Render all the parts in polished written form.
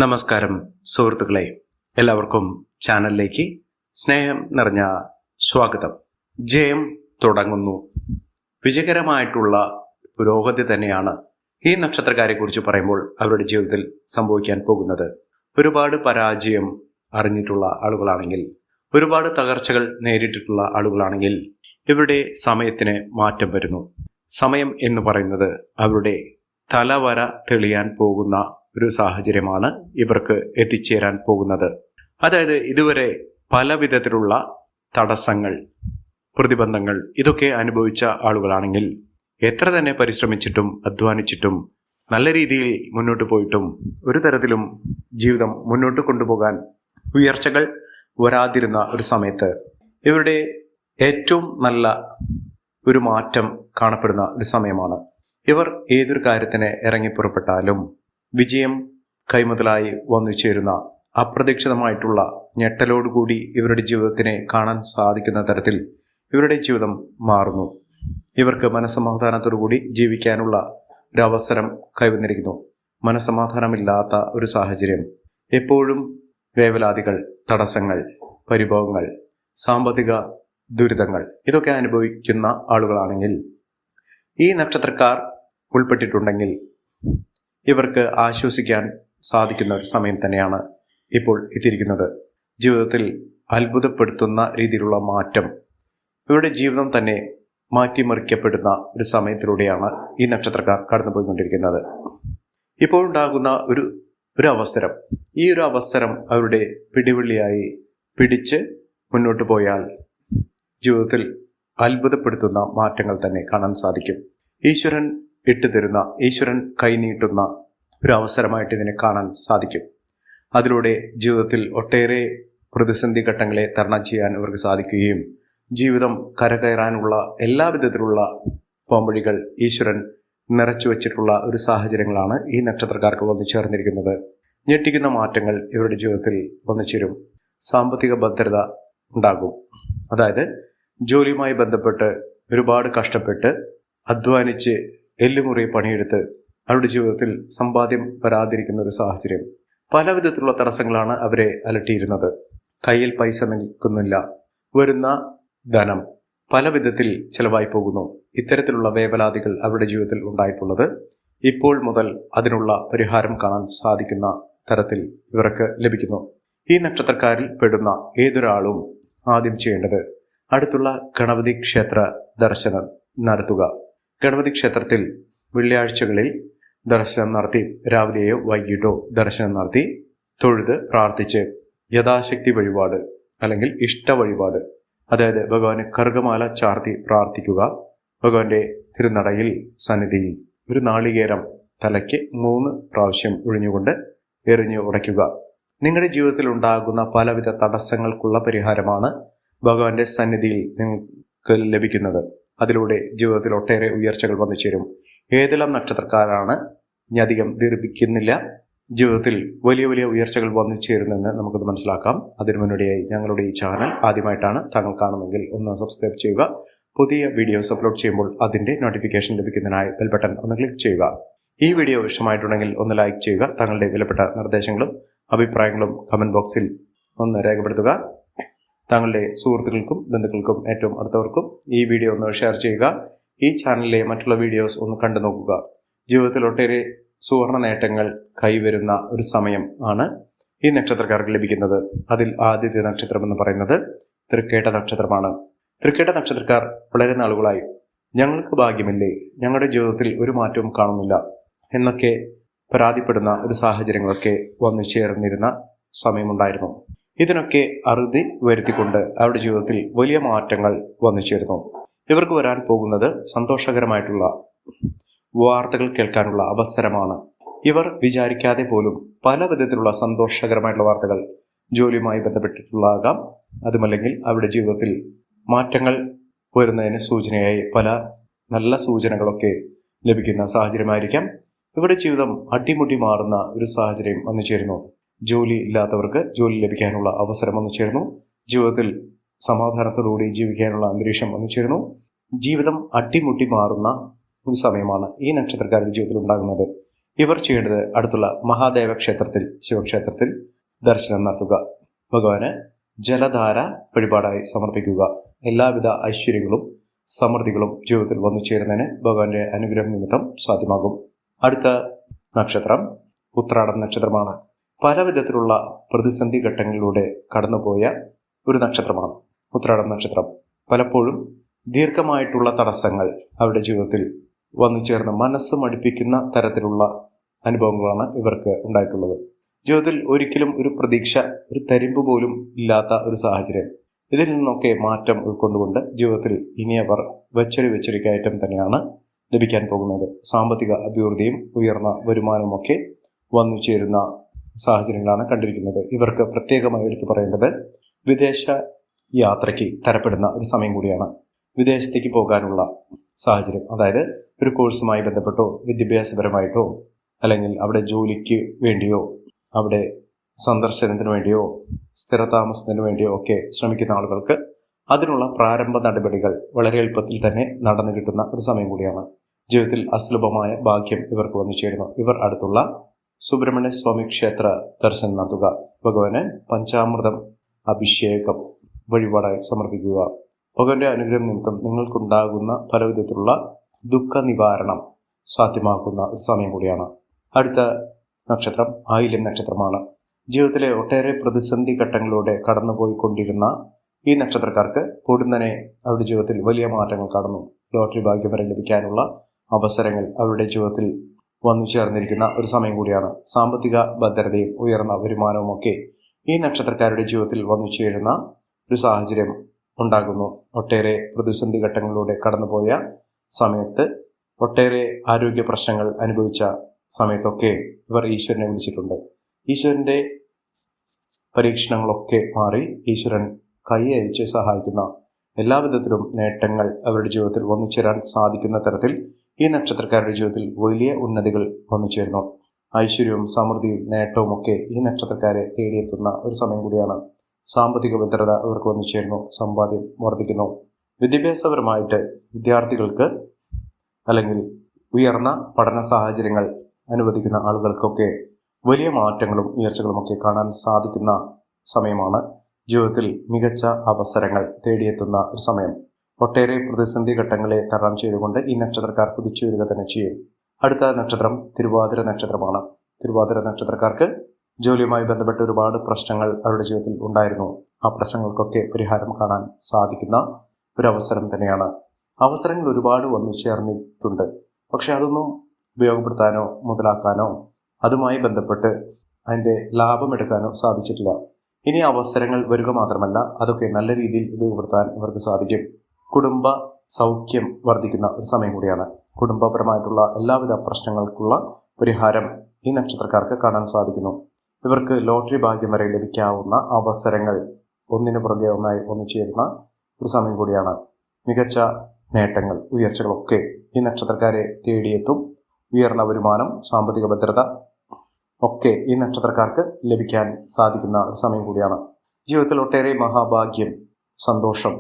നമസ്കാരം സുഹൃത്തുക്കളെ, എല്ലാവർക്കും ചാനലിലേക്ക് സ്നേഹം നിറഞ്ഞ സ്വാഗതം. ജയം തുടങ്ങുന്നു. വിജയകരമായിട്ടുള്ള പുരോഗതി തന്നെയാണ് ഈ നക്ഷത്രക്കാരെ കുറിച്ച് പറയുമ്പോൾ അവരുടെ ജീവിതത്തിൽ സംഭവിക്കാൻ പോകുന്നത്. ഒരുപാട് പരാജയം അറിഞ്ഞിട്ടുള്ള ആളുകളാണെങ്കിൽ, ഒരുപാട് തകർച്ചകൾ നേരിട്ടിട്ടുള്ള ആളുകളാണെങ്കിൽ ഇവരുടെ സമയത്തിന് മാറ്റം വരുന്നു. സമയം എന്ന് പറയുന്നത് അവരുടെ തലവര തെളിയാൻ പോകുന്ന ഒരു സാഹചര്യമാണ് ഇവർക്ക് എത്തിച്ചേരാൻ പോകുന്നത്. അതായത് ഇതുവരെ പല വിധത്തിലുള്ള തടസ്സങ്ങൾ, പ്രതിബന്ധങ്ങൾ ഇതൊക്കെ അനുഭവിച്ച ആളുകളാണെങ്കിൽ എത്ര തന്നെ പരിശ്രമിച്ചിട്ടും അധ്വാനിച്ചിട്ടും നല്ല രീതിയിൽ മുന്നോട്ട് പോയിട്ടും ഒരു തരത്തിലും ജീവിതം മുന്നോട്ട് കൊണ്ടുപോകാൻ ഉയർച്ചകൾ വരാതിരുന്ന ഒരു സമയത്ത് ഇവരുടെ ഏറ്റവും നല്ല ഒരു മാറ്റം കാണപ്പെടുന്ന ഒരു സമയമാണ്. ഇവർ ഏതൊരു കാര്യത്തിന് ഇറങ്ങിപ്പുറപ്പെട്ടാലും വിജയം കൈമുതലായി വന്നു ചേരുന്ന അപ്രതീക്ഷിതമായിട്ടുള്ള ഞെട്ടലോടുകൂടി ഇവരുടെ ജീവിതത്തിനെ കാണാൻ സാധിക്കുന്ന തരത്തിൽ ഇവരുടെ ജീവിതം മാറുന്നു. ഇവർക്ക് മനസ്സമാധാനത്തോടുകൂടി ജീവിക്കാനുള്ള ഒരു അവസരം കൈവന്നിരിക്കുന്നു. മനസ്സമാധാനമില്ലാത്ത ഒരു സാഹചര്യം, എപ്പോഴും വേവലാതികൾ, തടസ്സങ്ങൾ, പരിഭവങ്ങൾ, സാമ്പത്തിക ദുരിതങ്ങൾ ഇതൊക്കെ അനുഭവിക്കുന്ന ആളുകളാണെങ്കിൽ, ഈ നക്ഷത്രക്കാർ ഉൾപ്പെട്ടിട്ടുണ്ടെങ്കിൽ ഇവർക്ക് ആശ്വസിക്കാൻ സാധിക്കുന്ന ഒരു സമയം തന്നെയാണ് ഇപ്പോൾ എത്തിയിരിക്കുന്നത്. ജീവിതത്തിൽ അത്ഭുതപ്പെടുത്തുന്ന രീതിയിലുള്ള മാറ്റം, ഇവരുടെ ജീവിതം തന്നെ മാറ്റിമറിക്കപ്പെടുന്ന ഒരു സമയത്തിലൂടെയാണ് ഈ നക്ഷത്രക്കാർ കടന്നുപോയിക്കൊണ്ടിരിക്കുന്നത്. ഇപ്പോൾ ഉണ്ടാകുന്ന ഒരു അവസരം, ഈ ഒരു അവസരം അവരുടെ പിടിവള്ളിയായി പിടിച്ച് മുന്നോട്ട് പോയാൽ ജീവിതത്തിൽ അത്ഭുതപ്പെടുത്തുന്ന മാറ്റങ്ങൾ തന്നെ കാണാൻ സാധിക്കും. ഈശ്വരൻ ഇട്ടുതരുന്ന, ഈശ്വരൻ കൈനീട്ടുന്ന ഒരു അവസരമായിട്ട് ഇതിനെ കാണാൻ സാധിക്കും. അതിലൂടെ ജീവിതത്തിൽ ഒട്ടേറെ പ്രതിസന്ധി ഘട്ടങ്ങളെ തരണം ചെയ്യാൻ ഇവർക്ക് സാധിക്കുകയും ജീവിതം കരകയറാനുള്ള എല്ലാവിധത്തിലുള്ള പോംവഴികൾ ഈശ്വരൻ നിറച്ചു വച്ചിട്ടുള്ള ഒരു സാഹചര്യങ്ങളാണ് ഈ നക്ഷത്രക്കാർക്ക് വന്നു ചേർന്നിരിക്കുന്നത്. ഞെട്ടിക്കുന്ന മാറ്റങ്ങൾ ഇവരുടെ ജീവിതത്തിൽ വന്നു ചേരും. സാമ്പത്തിക ഭദ്രത ഉണ്ടാകും. അതായത് ജോലിയുമായി ബന്ധപ്പെട്ട് ഒരുപാട് കഷ്ടപ്പെട്ട് അധ്വാനിച്ച് എല്ലുമുറി പണിയെടുത്ത് അവരുടെ ജീവിതത്തിൽ സമ്പാദ്യം വരാതിരിക്കുന്ന ഒരു സാഹചര്യം, പല വിധത്തിലുള്ള തടസ്സങ്ങളാണ് അവരെ അലട്ടിയിരുന്നത്. കയ്യിൽ പൈസ നിൽക്കുന്നില്ല, വരുന്ന ധനം പല വിധത്തിൽ ചെലവായി പോകുന്നു. ഇത്തരത്തിലുള്ള വേവലാതികൾ അവരുടെ ജീവിതത്തിൽ ഉണ്ടായിട്ടുള്ളത് ഇപ്പോൾ മുതൽ അതിനുള്ള പരിഹാരം കാണാൻ സാധിക്കുന്ന തരത്തിൽ ഇവർക്ക് ലഭിക്കുന്നു. ഈ നക്ഷത്രക്കാരിൽ പെടുന്ന ഏതൊരാളും ആദ്യം ചെയ്യേണ്ടത് അടുത്തുള്ള ഗണപതി ക്ഷേത്ര ദർശനം നടത്തുക. ഗണപതി ക്ഷേത്രത്തിൽ വെള്ളിയാഴ്ചകളിൽ ദർശനം നടത്തി, രാവിലെയോ വൈകിട്ടോ ദർശനം നടത്തി തൊഴുത് പ്രാർത്ഥിച്ച് യഥാശക്തി വഴിപാട് അല്ലെങ്കിൽ ഇഷ്ട വഴിപാട്, അതായത് ഭഗവാന് കറുകമാല ചാർത്തി പ്രാർത്ഥിക്കുക. ഭഗവാന്റെ തിരുനടയിൽ സന്നിധിയിൽ ഒരു നാളികേരം തലയ്ക്ക് 3 പ്രാവശ്യം ഒഴിഞ്ഞുകൊണ്ട് എറിഞ്ഞു ഉടയ്ക്കുക. നിങ്ങളുടെ ജീവിതത്തിൽ ഉണ്ടാകുന്ന പലവിധ തടസ്സങ്ങൾക്കുള്ള പരിഹാരമാണ് ഭഗവാന്റെ സന്നിധിയിൽ നിങ്ങൾക്ക് ലഭിക്കുന്നത്. അതിലൂടെ ജീവിതത്തിൽ ഒട്ടേറെ ഉയർച്ചകൾ വന്നു ചേരും. ഏതെല്ലാം നക്ഷത്രക്കാരാണ്, ഇനി അധികം ദീർഘിക്കുന്നില്ല, ജീവിതത്തിൽ വലിയ വലിയ ഉയർച്ചകൾ വന്നു ചേരുന്നെന്ന് നമുക്കത് മനസ്സിലാക്കാം. അതിനു മുന്നോടിയായി ഞങ്ങളുടെ ഈ ചാനൽ ആദ്യമായിട്ടാണ് താങ്കൾ കാണുന്നതെങ്കിൽ ഒന്ന് സബ്സ്ക്രൈബ് ചെയ്യുക. പുതിയ വീഡിയോസ് അപ്ലോഡ് ചെയ്യുമ്പോൾ അതിൻ്റെ നോട്ടിഫിക്കേഷൻ ലഭിക്കുന്നതിനായി ബെൽ ബട്ടൺ ഒന്ന് ക്ലിക്ക് ചെയ്യുക. ഈ വീഡിയോ ഇഷ്ടമായിട്ടുണ്ടെങ്കിൽ ഒന്ന് ലൈക്ക് ചെയ്യുക. താങ്കളുടെ വിലപ്പെട്ട നിർദ്ദേശങ്ങളും അഭിപ്രായങ്ങളും കമൻറ്റ് ബോക്സിൽ ഒന്ന് രേഖപ്പെടുത്തുക. താങ്കളുടെ സുഹൃത്തുക്കൾക്കും ബന്ധുക്കൾക്കും ഏറ്റവും അടുത്തവർക്കും ഈ വീഡിയോ ഒന്ന് ഷെയർ ചെയ്യുക. ഈ ചാനലിലെ മറ്റുള്ള വീഡിയോസ് ഒന്ന് കണ്ടു നോക്കുക. ജീവിതത്തിൽ ഒട്ടേറെ സുവർണ നേട്ടങ്ങൾ കൈവരുന്ന ഒരു സമയം ആണ് ഈ നക്ഷത്രക്കാർക്ക് ലഭിക്കുന്നത്. അതിൽ ആദ്യത്തെ നക്ഷത്രം എന്ന് പറയുന്നത് തൃക്കേട്ട നക്ഷത്രമാണ്. തൃക്കേട്ട നക്ഷത്രക്കാർ വളരെ നാളുകളായി ഞങ്ങൾക്ക് ഭാഗ്യമില്ലേ, ഞങ്ങളുടെ ജീവിതത്തിൽ ഒരു മാറ്റവും കാണുന്നില്ല എന്നൊക്കെ പരാതിപ്പെടുന്ന ഒരു സാഹചര്യങ്ങളൊക്കെ വന്നു ചേർന്നിരുന്ന സമയമുണ്ടായിരുന്നു. ഇതിനൊക്കെ അറുതി വരുത്തിക്കൊണ്ട് അവരുടെ ജീവിതത്തിൽ വലിയ മാറ്റങ്ങൾ വന്നു ചേരുന്നു. ഇവർക്ക് വരാൻ പോകുന്നത് സന്തോഷകരമായിട്ടുള്ള വാർത്തകൾ കേൾക്കാനുള്ള അവസരമാണ്. ഇവർ വിചാരിക്കാതെ പോലും പല വിധത്തിലുള്ള സന്തോഷകരമായിട്ടുള്ള വാർത്തകൾ ജോലിയുമായി ബന്ധപ്പെട്ടിട്ടുള്ളതാകാം. അതുമല്ലെങ്കിൽ അവരുടെ ജീവിതത്തിൽ മാറ്റങ്ങൾ വരുന്നതിന് സൂചനയായി പല നല്ല സൂചനകളൊക്കെ ലഭിക്കുന്ന സാഹചര്യമായിരിക്കാം. ഇവരുടെ ജീവിതം അടിമുടി മാറുന്ന ഒരു സാഹചര്യം വന്നു ചേരുന്നു. ജോലി ഇല്ലാത്തവർക്ക് ജോലി ലഭിക്കാനുള്ള അവസരം വന്നു ചേരുന്നു. ജീവിതത്തിൽ സമാധാനത്തോടുകൂടി ജീവിക്കാനുള്ള അന്തരീക്ഷം വന്നു ചേരുന്നു. ജീവിതം അടിമുട്ടി മാറുന്ന ഒരു സമയമാണ് ഈ നക്ഷത്രക്കാരുടെ ജീവിതത്തിൽ ഉണ്ടാകുന്നത്. ഇവർ ചെയ്യേണ്ടത് അടുത്തുള്ള മഹാദേവ ക്ഷേത്രത്തിൽ, ശിവക്ഷേത്രത്തിൽ ദർശനം നടത്തുക. ഭഗവാന് ജലധാര വഴിപാടായി സമർപ്പിക്കുക. എല്ലാവിധ ഐശ്വര്യങ്ങളും സമൃദ്ധികളും ജീവിതത്തിൽ വന്നു ചേരുന്നതിന് ഭഗവാന്റെ അനുഗ്രഹം നിമിത്തം സാധ്യമാകും. അടുത്ത നക്ഷത്രം ഉത്രാടം നക്ഷത്രമാണ്. പല വിധത്തിലുള്ള പ്രതിസന്ധി ഘട്ടങ്ങളിലൂടെ കടന്നുപോയ ഒരു നക്ഷത്രമാണ് ഉത്രാടം നക്ഷത്രം. പലപ്പോഴും ദീർഘമായിട്ടുള്ള തടസ്സങ്ങൾ അവരുടെ ജീവിതത്തിൽ വന്നു ചേർന്ന് മനസ്സ് മടുപ്പിക്കുന്ന തരത്തിലുള്ള അനുഭവങ്ങളാണ് ഇവർക്ക് ഉണ്ടായിട്ടുള്ളത്. ജീവിതത്തിൽ ഒരിക്കലും ഒരു പ്രതീക്ഷ, ഒരു തരിമ്പ് പോലും ഇല്ലാത്ത ഒരു സാഹചര്യം. ഇതിൽ നിന്നൊക്കെ മാറ്റം ഉൾക്കൊണ്ടുകൊണ്ട് ജീവിതത്തിൽ ഇനി അവർ വെച്ചൊരു കയറ്റം തന്നെയാണ് ലഭിക്കാൻ പോകുന്നത്. സാമ്പത്തിക അഭിവൃദ്ധിയും ഉയർന്ന വരുമാനവുമൊക്കെ വന്നു ചേരുന്ന സാഹചര്യങ്ങളാണ് കണ്ടിരിക്കുന്നത്. ഇവർക്ക് പ്രത്യേകമായി എടുത്തു പറയേണ്ടത് വിദേശ യാത്രയ്ക്ക് തരപ്പെടുന്ന ഒരു സമയം കൂടിയാണ്. വിദേശത്തേക്ക് പോകാനുള്ള സാഹചര്യം, അതായത് ഒരു കോഴ്സുമായി ബന്ധപ്പെട്ടോ വിദ്യാഭ്യാസപരമായിട്ടോ അല്ലെങ്കിൽ അവിടെ ജോലിക്ക് വേണ്ടിയോ അവിടെ സന്ദർശനത്തിന് വേണ്ടിയോ സ്ഥിരതാമസത്തിന് വേണ്ടിയോ ഒക്കെ ശ്രമിക്കുന്ന ആളുകൾക്ക് അതിനുള്ള പ്രാരംഭ നടപടികൾ വളരെ എളുപ്പത്തിൽ തന്നെ നടന്നു കിട്ടുന്ന ഒരു സമയം കൂടിയാണ്. ജീവിതത്തിൽ അസുലഭമായ ഭാഗ്യം ഇവർക്ക് വന്നു ചേരുന്നു. ഇവർ അടുത്തുള്ള സുബ്രഹ്മണ്യ സ്വാമി ക്ഷേത്ര ദർശനം നടത്തുക. ഭഗവാന് പഞ്ചാമൃതം അഭിഷേകം വഴിപാടായി സമർപ്പിക്കുക. ഭഗവാന്റെ അനുഗ്രഹം നിമിത്തം നിങ്ങൾക്കുണ്ടാകുന്ന പലവിധത്തിലുള്ള ദുഃഖ നിവാരണം സാധ്യമാക്കുന്ന ഒരു സമയം കൂടിയാണ്. അടുത്ത നക്ഷത്രം ആയില്യം നക്ഷത്രമാണ്. ജീവിതത്തിലെ ഒട്ടേറെ പ്രതിസന്ധി ഘട്ടങ്ങളിലൂടെ കടന്നുപോയിക്കൊണ്ടിരുന്ന ഈ നക്ഷത്രക്കാർക്ക് പൊടുന്നനെ അവരുടെ ജീവിതത്തിൽ വലിയ മാറ്റങ്ങൾ കാണുന്നു. ലോട്ടറി ഭാഗ്യം വരെ ലഭിക്കാനുള്ള അവസരങ്ങൾ അവരുടെ ജീവിതത്തിൽ വന്നു ചേർന്നിരിക്കുന്ന ഒരു സമയം കൂടിയാണ്. സാമ്പത്തിക ഭദ്രതയും ഉയർന്ന വരുമാനവും ഒക്കെ ഈ നക്ഷത്രക്കാരുടെ ജീവിതത്തിൽ വന്നു ചേരുന്ന ഒരു സാഹചര്യം ഉണ്ടാകുന്നു. ഒട്ടേറെ പ്രതിസന്ധി ഘട്ടങ്ങളിലൂടെ കടന്നുപോയ സമയത്ത്, ഒട്ടേറെ ആരോഗ്യ പ്രശ്നങ്ങൾ അനുഭവിച്ച സമയത്തൊക്കെ ഇവർ ഈശ്വരനെ വിളിച്ചിട്ടുണ്ട്. ഈശ്വരൻ്റെ പരീക്ഷണങ്ങളൊക്കെ മാറി ഈശ്വരൻ കൈ അയച്ച് സഹായിക്കുന്ന എല്ലാവിധത്തിലും നേട്ടങ്ങൾ അവരുടെ ജീവിതത്തിൽ വന്നു ചേരാൻ സാധിക്കുന്ന തരത്തിൽ ഈ നക്ഷത്രക്കാരുടെ ജീവിതത്തിൽ വലിയ ഉന്നതികൾ വന്നു ചേരുന്നു. ഐശ്വര്യവും സമൃദ്ധിയും നേട്ടവും ഒക്കെ ഈ നക്ഷത്രക്കാരെ തേടിയെത്തുന്ന ഒരു സമയം കൂടിയാണ്. സാമ്പത്തിക ഭദ്രത അവർക്ക് വന്നു ചേരുന്നു. സമ്പാദ്യം വർദ്ധിക്കുന്നു. വിദ്യാഭ്യാസപരമായിട്ട് വിദ്യാർത്ഥികൾക്ക് അല്ലെങ്കിൽ ഉയർന്ന പഠന സാഹചര്യങ്ങൾ അനുവദിക്കുന്ന ആളുകൾക്കൊക്കെ വലിയ മാറ്റങ്ങളും ഉയർച്ചകളുമൊക്കെ കാണാൻ സാധിക്കുന്ന സമയമാണ്. ജീവിതത്തിൽ മികച്ച അവസരങ്ങൾ തേടിയെത്തുന്ന ഒരു സമയം. ഒട്ടേറെ പ്രതിസന്ധി ഘട്ടങ്ങളെ തരണം ചെയ്തുകൊണ്ട് ഈ നക്ഷത്രക്കാർ കുതിച്ചു വരിക തന്നെ ചെയ്യും. അടുത്ത നക്ഷത്രം തിരുവാതിര നക്ഷത്രമാണ്. തിരുവാതിര നക്ഷത്രക്കാർക്ക് ജോലിയുമായി ബന്ധപ്പെട്ട് ഒരുപാട് പ്രശ്നങ്ങൾ അവരുടെ ജീവിതത്തിൽ ഉണ്ടായിരുന്നു. ആ പ്രശ്നങ്ങൾക്കൊക്കെ പരിഹാരം കാണാൻ സാധിക്കുന്ന ഒരു അവസരം തന്നെയാണ്. അവസരങ്ങൾ ഒരുപാട് വന്നു ചേർന്നിട്ടുണ്ട്. പക്ഷെ അതൊന്നും ഉപയോഗപ്പെടുത്താനോ മുതലാക്കാനോ അതുമായി ബന്ധപ്പെട്ട് അതിൻ്റെ ലാഭമെടുക്കാനോ സാധിച്ചിട്ടില്ല. ഇനി അവസരങ്ങൾ വരിക മാത്രമല്ല, അതൊക്കെ നല്ല രീതിയിൽ ഉപയോഗപ്പെടുത്താൻ ഇവർക്ക് സാധിക്കും. കുടുംബ സൗഖ്യം വർദ്ധിക്കുന്ന ഒരു സമയം കൂടിയാണ്. കുടുംബപരമായിട്ടുള്ള എല്ലാവിധ പ്രശ്നങ്ങൾക്കുള്ള പരിഹാരം ഈ നക്ഷത്രക്കാർക്ക് കാണാൻ സാധിക്കുന്നു. ഇവർക്ക് ലോട്ടറി ഭാഗ്യം വരെ ലഭിക്കാവുന്ന അവസരങ്ങൾ ഒന്നിനു പുറകെ ഒന്നായി വന്നു ചേരുന്ന ഒരു സമയം കൂടിയാണ്. മികച്ച നേട്ടങ്ങൾ, ഉയർച്ചകളൊക്കെ ഈ നക്ഷത്രക്കാരെ തേടിയെത്തും. ഉയർന്ന വരുമാനം, സാമ്പത്തിക ഭദ്രത ഒക്കെ ഈ നക്ഷത്രക്കാർക്ക് ലഭിക്കാൻ സാധിക്കുന്ന ഒരു സമയം കൂടിയാണ്. ജീവിതത്തിൽ ഒട്ടേറെ മഹാഭാഗ്യം, സന്തോഷം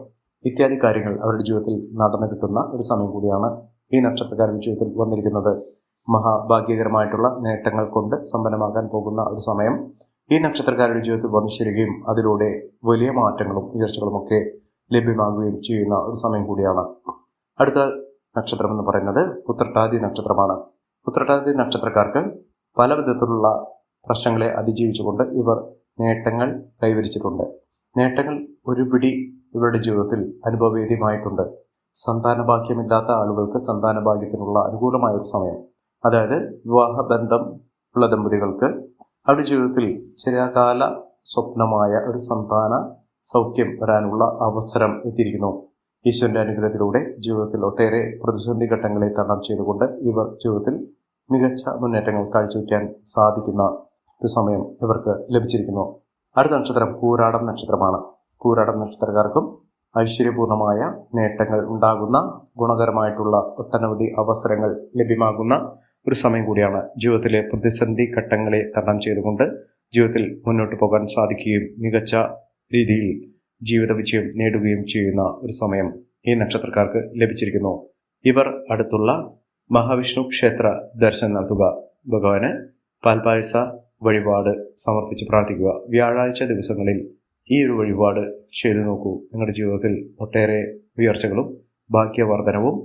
ഇത്യാദി കാര്യങ്ങൾ അവരുടെ ജീവിതത്തിൽ നടന്നു കിട്ടുന്ന ഒരു സമയം കൂടിയാണ് ഈ നക്ഷത്രക്കാരുടെ ജീവിതത്തിൽ വന്നിരിക്കുന്നത്. മഹാഭാഗ്യകരമായിട്ടുള്ള നേട്ടങ്ങൾ കൊണ്ട് സമ്പന്നമാകാൻ പോകുന്ന ഒരു സമയം ഈ നക്ഷത്രക്കാരുടെ ജീവിതത്തിൽ വന്നു ചേരുകയും അതിലൂടെ വലിയ മാറ്റങ്ങളും ഉയർച്ചകളുമൊക്കെ ലഭ്യമാകുകയും ചെയ്യുന്ന ഒരു സമയം കൂടിയാണ്. അടുത്ത നക്ഷത്രം എന്ന് പറയുന്നത് ഉത്രട്ടാതി നക്ഷത്രമാണ്. ഉത്രട്ടാതി നക്ഷത്രക്കാർക്ക് പല വിധത്തിലുള്ള പ്രശ്നങ്ങളെ അതിജീവിച്ചുകൊണ്ട് ഇവർ നേട്ടങ്ങൾ കൈവരിച്ചിട്ടുണ്ട്. നേട്ടങ്ങൾ ഒരുപിടി ഇവരുടെ ജീവിതത്തിൽ അനുഭവവേദ്യമായിട്ടുണ്ട്. സന്താനഭാഗ്യമില്ലാത്ത ആളുകൾക്ക് സന്താനഭാഗ്യത്തിനുള്ള അനുകൂലമായ ഒരു സമയം. അതായത് വിവാഹബന്ധം ഉള്ള ദമ്പതികൾക്ക് അവരുടെ ജീവിതത്തിൽ ചിരകാല സ്വപ്നമായ ഒരു സന്താന സൗഖ്യം വരാനുള്ള അവസരം എത്തിയിരിക്കുന്നു. ഈശ്വരന്റെ അനുഗ്രഹത്തിലൂടെ ജീവിതത്തിൽ ഒട്ടേറെ പ്രതിസന്ധി ഘട്ടങ്ങളെ തരണം ചെയ്തുകൊണ്ട് ഇവർ ജീവിതത്തിൽ മികച്ച മുന്നേറ്റങ്ങൾ കാഴ്ചവെക്കാൻ സാധിക്കുന്ന ഒരു സമയം ഇവർക്ക് ലഭിച്ചിരിക്കുന്നു. അടുത്ത നക്ഷത്രം പൂരാടം നക്ഷത്രമാണ്. പൂരാടം നക്ഷത്രക്കാർക്കും ഐശ്വര്യപൂർണമായ നേട്ടങ്ങൾ ഉണ്ടാകുന്ന, ഗുണകരമായിട്ടുള്ള ഒട്ടനവധി അവസരങ്ങൾ ലഭ്യമാകുന്ന ഒരു സമയം കൂടിയാണ്. ജീവിതത്തിലെ പ്രതിസന്ധി ഘട്ടങ്ങളെ തരണം ചെയ്തുകൊണ്ട് ജീവിതത്തിൽ മുന്നോട്ട് പോകാൻ സാധിക്കുകയും മികച്ച രീതിയിൽ ജീവിത വിജയം നേടുകയും ചെയ്യുന്ന ഒരു സമയം ഈ നക്ഷത്രക്കാർക്ക് ലഭിച്ചിരിക്കുന്നു. ഇവർ അടുത്തുള്ള മഹാവിഷ്ണു ക്ഷേത്ര ദർശനം നടത്തുക. ഭഗവാന് പാൽപായസ വഴിപാട് സമർപ്പിച്ച് പ്രാർത്ഥിക്കുക. വ്യാഴാഴ്ച ദിവസങ്ങളിൽ ഈ ഒരു വഴിപാട് ചെയ്തു നോക്കൂ. നിങ്ങളുടെ ജീവിതത്തിൽ ഒട്ടേറെ ഉയർച്ചകളും ഭാഗ്യവർദ്ധനവും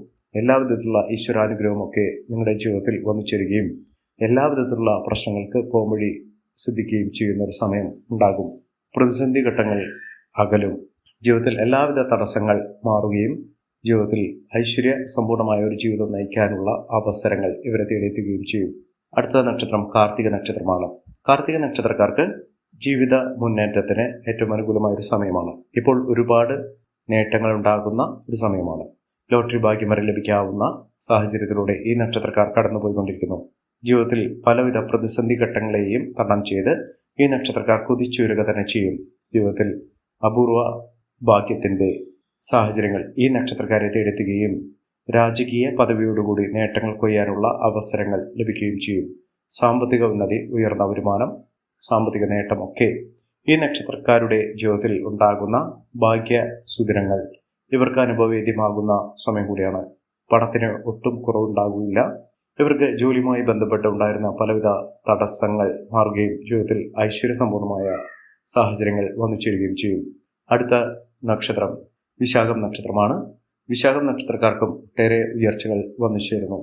എല്ലാവിധത്തിലുള്ള ഈശ്വരാനുഗ്രഹവും ഒക്കെ നിങ്ങളുടെ ജീവിതത്തിൽ വന്നു ചേരുകയും എല്ലാവിധത്തിലുള്ള പ്രശ്നങ്ങൾക്ക് പോംവഴി സിദ്ധിക്കുകയും ചെയ്യുന്ന ഒരു സമയം ഉണ്ടാകും. പ്രതിസന്ധി ഘട്ടങ്ങൾ അകലും. ജീവിതത്തിൽ എല്ലാവിധ തടസ്സങ്ങൾ മാറുകയും ജീവിതത്തിൽ ഐശ്വര്യ സമ്പൂർണമായ ഒരു ജീവിതം നയിക്കാനുള്ള അവസരങ്ങൾ ഇവരെ തേടിയെത്തുകയും ചെയ്യും. അടുത്ത നക്ഷത്രം കാർത്തിക നക്ഷത്രമാണ്. കാർത്തിക നക്ഷത്രക്കാർക്ക് ജീവിത മുന്നേറ്റത്തിന് ഏറ്റവും അനുകൂലമായ ഒരു സമയമാണ്. ഇപ്പോൾ ഒരുപാട് നേട്ടങ്ങൾ ഉണ്ടാകുന്ന ഒരു സമയമാണ്. ലോട്ടറി ഭാഗ്യം വരെ ലഭിക്കാവുന്ന സാഹചര്യത്തിലൂടെ ഈ നക്ഷത്രക്കാർ കടന്നുപോയിക്കൊണ്ടിരിക്കുന്നു. ജീവിതത്തിൽ പലവിധ പ്രതിസന്ധി ഘട്ടങ്ങളെയും തരണം ചെയ്ത് ഈ നക്ഷത്രക്കാർ കുതിച്ചുയരുക തന്നെ ചെയ്യും. ജീവിതത്തിൽ അപൂർവ ഭാഗ്യത്തിൻ്റെ സാഹചര്യങ്ങൾ ഈ നക്ഷത്രക്കാരെ തേടിയെത്തുകയും രാജകീയ പദവിയോടുകൂടി നേട്ടങ്ങൾ കൊയ്യാനുള്ള അവസരങ്ങൾ ലഭിക്കുകയും ചെയ്യും. സാമ്പത്തിക ഉന്നതി, ഉയർന്ന വരുമാനം, സാമ്പത്തിക നേട്ടമൊക്കെ ഈ നക്ഷത്രക്കാരുടെ ജീവിതത്തിൽ ഉണ്ടാകുന്ന ഭാഗ്യ സുദിനങ്ങൾ ഇവർക്ക് അനുഭവവേദ്യമാകുന്ന സമയം കൂടിയാണ്. പണത്തിന് ഒട്ടും കുറവുണ്ടാകില്ല. ഇവർക്ക് ജോലിയുമായി ബന്ധപ്പെട്ട് ഉണ്ടായിരുന്ന പലവിധ തടസ്സങ്ങൾ മാറുകയും ജീവിതത്തിൽ ഐശ്വര്യസമ്പൂർണമായ സാഹചര്യങ്ങൾ വന്നു ചേരുകയും ചെയ്യും. അടുത്ത നക്ഷത്രം വിശാഖം നക്ഷത്രമാണ്. വിശാഖം നക്ഷത്രക്കാർക്കും ഒട്ടേറെ ഉയർച്ചകൾ വന്നു ചേരുന്നു.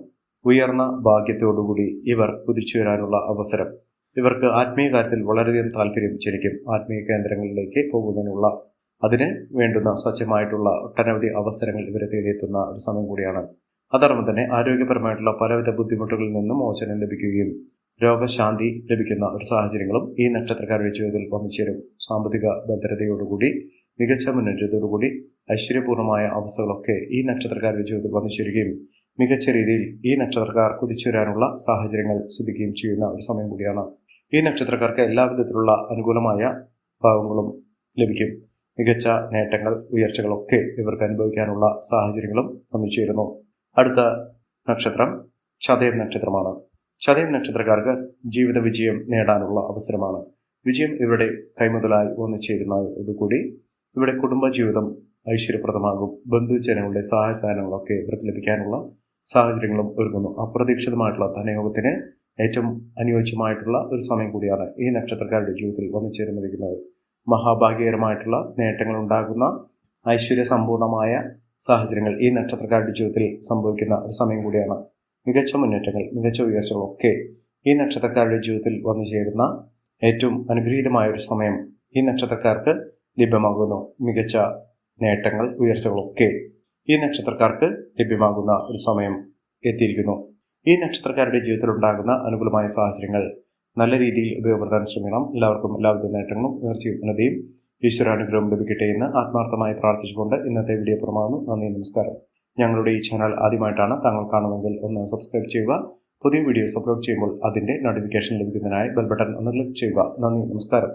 ഉയർന്ന ഭാഗ്യത്തോടുകൂടി ഇവർ കുതിച്ചുയരാനുള്ള അവസരം. ഇവർക്ക് ആത്മീയ കാര്യത്തിൽ വളരെയധികം താല്പര്യം ജനിക്കും. ആത്മീയ കേന്ദ്രങ്ങളിലേക്ക് പോകുന്നതിനുള്ള അതിന് വേണ്ടുന്ന സ്വച്ഛമായിട്ടുള്ള ഒട്ടനവധി അവസരങ്ങൾ ഇവരെ തേടിയെത്തുന്ന ഒരു സമയം കൂടിയാണ്. അതോടൊപ്പം തന്നെ ആരോഗ്യപരമായിട്ടുള്ള പലവിധ ബുദ്ധിമുട്ടുകളിൽ നിന്നും മോചനം ലഭിക്കുകയും രോഗശാന്തി ലഭിക്കുന്ന ഒരു സാഹചര്യങ്ങളും ഈ നക്ഷത്രക്കാരുടെ ജീവിതത്തിൽ വന്നു ചേരും. സാമ്പത്തിക ഭദ്രതയോടുകൂടി മികച്ച മുന്നേറ്റത്തോടുകൂടി ഐശ്വര്യപൂർണമായ അവസ്ഥകളൊക്കെ ഈ നക്ഷത്രക്കാരുടെ ജീവിതത്തിൽ വന്നു ചേരുകയും മികച്ച രീതിയിൽ ഈ നക്ഷത്രക്കാർ കുതിച്ചുവരാനുള്ള സാഹചര്യങ്ങൾ സിദ്ധിക്കുകയും ചെയ്യുന്ന ഒരു സമയം കൂടിയാണ്. ഈ നക്ഷത്രക്കാർക്ക് എല്ലാവിധത്തിലുള്ള അനുകൂലമായ ഭാവങ്ങളും ലഭിക്കും. മികച്ച നേട്ടങ്ങൾ, ഉയർച്ചകളൊക്കെ ഇവർക്ക് അനുഭവിക്കാനുള്ള സാഹചര്യങ്ങളും വന്നു ചേരുന്നു. അടുത്ത നക്ഷത്രം ചതയം നക്ഷത്രമാണ്. ചതയം നക്ഷത്രക്കാർക്ക് ജീവിത വിജയം നേടാനുള്ള അവസരമാണ്. വിജയം ഇവരുടെ കൈമുതലായി വന്നു ചേരുന്നതോടുകൂടി ഇവിടെ കുടുംബജീവിതം ഐശ്വര്യപ്രദമാകും. ബന്ധുജനങ്ങളുടെ സഹായ സഹകരണങ്ങളൊക്കെ ഇവർക്ക് ലഭിക്കാനുള്ള സാഹചര്യങ്ങളും ഒരുങ്ങുന്നു. അപ്രതീക്ഷിതമായിട്ടുള്ള ധനയോഗത്തിന് ഏറ്റവും അനുയോജ്യമായിട്ടുള്ള ഒരു സമയം കൂടിയാണ് ഈ നക്ഷത്രക്കാരുടെ ജീവിതത്തിൽ വന്നു ചേർന്നിരിക്കുന്നത്. മഹാഭാഗ്യകരമായിട്ടുള്ള നേട്ടങ്ങൾ ഉണ്ടാകുന്ന ഐശ്വര്യ സമ്പൂർണമായ സാഹചര്യങ്ങൾ ഈ നക്ഷത്രക്കാരുടെ ജീവിതത്തിൽ സംഭവിക്കുന്ന ഒരു സമയം കൂടിയാണ്. മികച്ച മുന്നേറ്റങ്ങൾ, മികച്ച ഉയർച്ചകളൊക്കെ ഈ നക്ഷത്രക്കാരുടെ ജീവിതത്തിൽ വന്നു ചേരുന്ന ഏറ്റവും അനുഗ്രഹീതമായ ഒരു സമയം ഈ നക്ഷത്രക്കാർക്ക് ലഭ്യമാകുന്നു. മികച്ച നേട്ടങ്ങൾ, ഉയർച്ചകളൊക്കെ ഈ നക്ഷത്രക്കാർക്ക് ലഭ്യമാകുന്ന ഒരു സമയം എത്തിയിരിക്കുന്നു. ഈ നക്ഷത്രക്കാരുടെ ജീവിതത്തിൽ ഉണ്ടാകുന്ന അനുകൂലമായ സാഹചര്യങ്ങൾ നല്ല രീതിയിൽ ഉപയോഗപ്പെടുത്താൻ ശ്രമിക്കണം. എല്ലാവർക്കും എല്ലാവിധ നേട്ടങ്ങളും ഉയർച്ചയും ഉന്നതിയും ഈശ്വരാനുഗ്രഹം ലഭിക്കട്ടെ എന്ന് ആത്മാർത്ഥമായി പ്രാർത്ഥിച്ചുകൊണ്ട് ഇന്നത്തെ വീഡിയോ പുറമാകുന്നു. നന്ദി, നമസ്കാരം. ഞങ്ങളുടെ ഈ ചാനൽ ആദ്യമായിട്ടാണ് താങ്കൾ കാണുമെങ്കിൽ ഒന്ന് സബ്സ്ക്രൈബ് ചെയ്യുക. പുതിയ വീഡിയോസ് അപ്ലോഡ് ചെയ്യുമ്പോൾ അതിൻ്റെ നോട്ടിഫിക്കേഷൻ ലഭിക്കുന്നതിനായി ബെൽ ബട്ടൺ ഒന്ന് ക്ലിക്ക് ചെയ്യുക. നന്ദി, നമസ്കാരം.